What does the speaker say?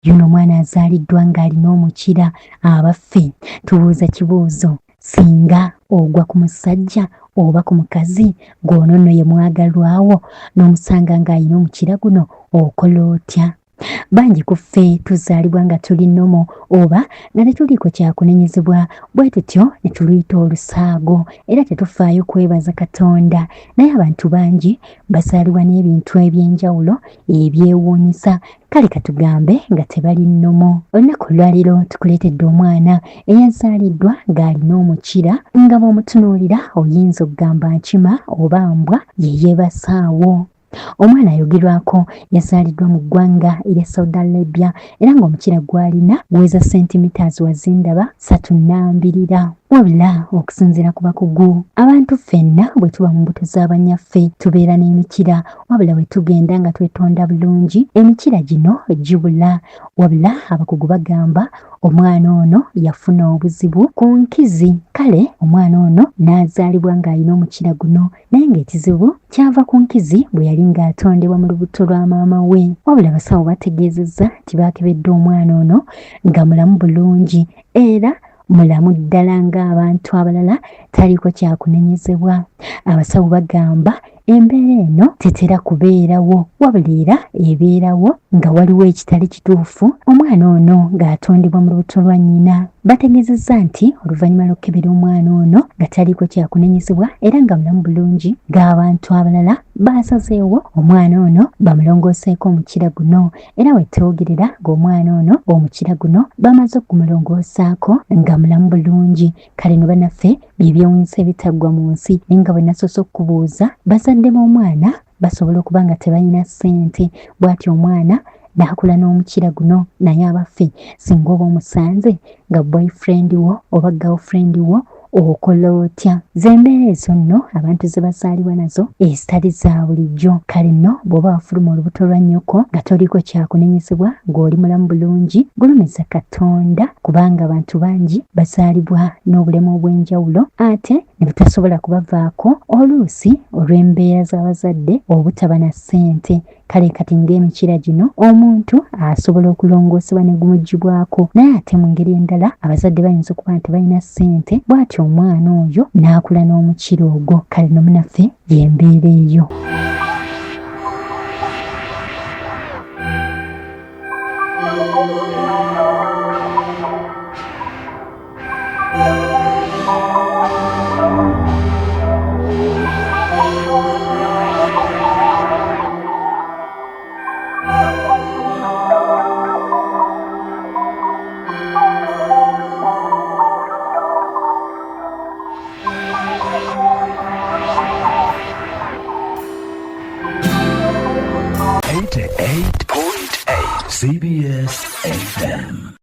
Yuno omwana azaaliddwa ng'alina omukira. Abaffe tubuuza kibuuzo, singa ogwa ku musajja oba ku mukazi gw'ono nno ye mwagalwawo n'omusanga ng'alina omukira guno okola otya? Bangi ku ffe tuzaalibwa nga tuli nnomo oba nga tetuliiko kyakunenyezebwa, bwe tutyo ne tuluyita olusaago era tetufaayo kwebaza Katonda. Naye abantu bangi bazaalibwa n'ebintu eby'enjawulo ebyewuunyisa. Kale katugambe nga tebali nnomo. Olunaku lwaliro tukuleetedde omwana eyazaaliddwa ng'alina omukira nga bw'omutunuulira oyinza okugamba nkima oba mbwa ye yeebasaawo. Omwana ayogerwako yazaaliddwa mu ggwanga erya Saudi Arabia era ng'omukira gw'alina guweza centimeters wazindaba 3.2. Wabula okusinziira ku bakugu, abantu ffenna bwe tuba mu mbuto z'abannyaffe tubeera n'emikira, wabula bwe tugenda nga twetonda bulungi emikira gino gibula. Wabula abakugu bagamba omwana ono yafuna obuzibu ku nkizi. Kale omwana ono n'azaalibwa ng'alina omukira guno naye ng'ekizibu kyava ku nkizi bwe yali ng'atondebwa mu lubuto lwa maama we. Wabula abasawo bategeezezza nti baakebedde omwana ono nga mulamu bulungi era mulamu ddala ng'abantu abalala, taliiko kyakunenyezebwa. Abasawo bagamba embeera eno tetera kubeerawo, wabula era ebeerawo nga waliwo ekitali kituufu omwana ono ng'atondebwa mu lubuto lwa nnyina. Bategeezezza nti oluvannyuma lw'okkebera omwana ono nga taliiko kyakunenyezebwa era nga mulamu bulungi, ng'abantu abalala baasazeewo omwana ono bamulongooseeko omukira guno era wetwogerera ng'omwana ono omukira guno bamaze okumulongoosaako nga mulamu bulungi. Kale no bannaffe by'ebyewuunyisa ebitaggwa mu nsi naye nga bwe nasoose okubuuza bazadde b'omwana basobola okuba nga tebalina ssente, bw'atyo omwana n'akula n'omukira guno. Naye abaffe singa oba omusanze nga boyfriend wo oba girlfriend wo okola otya? Zembeera ezo nno abantu ze bazaalibwa nazo ezitali za bulijjo. Kale nno bw'oba wafuluma olubuto lwa nnyoko nga toliko kyakunenyezebwa ng'oli mulamu bulungi, gulumiza Katonda kubanga abantu bangi bazaalibwa n'obulemu obw'enjawulo ate ne butasobola kubavaako oluusi olw'embeera z'abazadde obutaba na ssente. Kale kati ng'emikira gino omuntu asobola okulongoosebwa ne gumugibwako, naye ate mu ngeri endala abazadde bayinza okuba nti balina ssente, bw'atyo omwana oyo n'akula n'omukira ogwo. Kale no munaffe y'embeera eyo. CBS FM.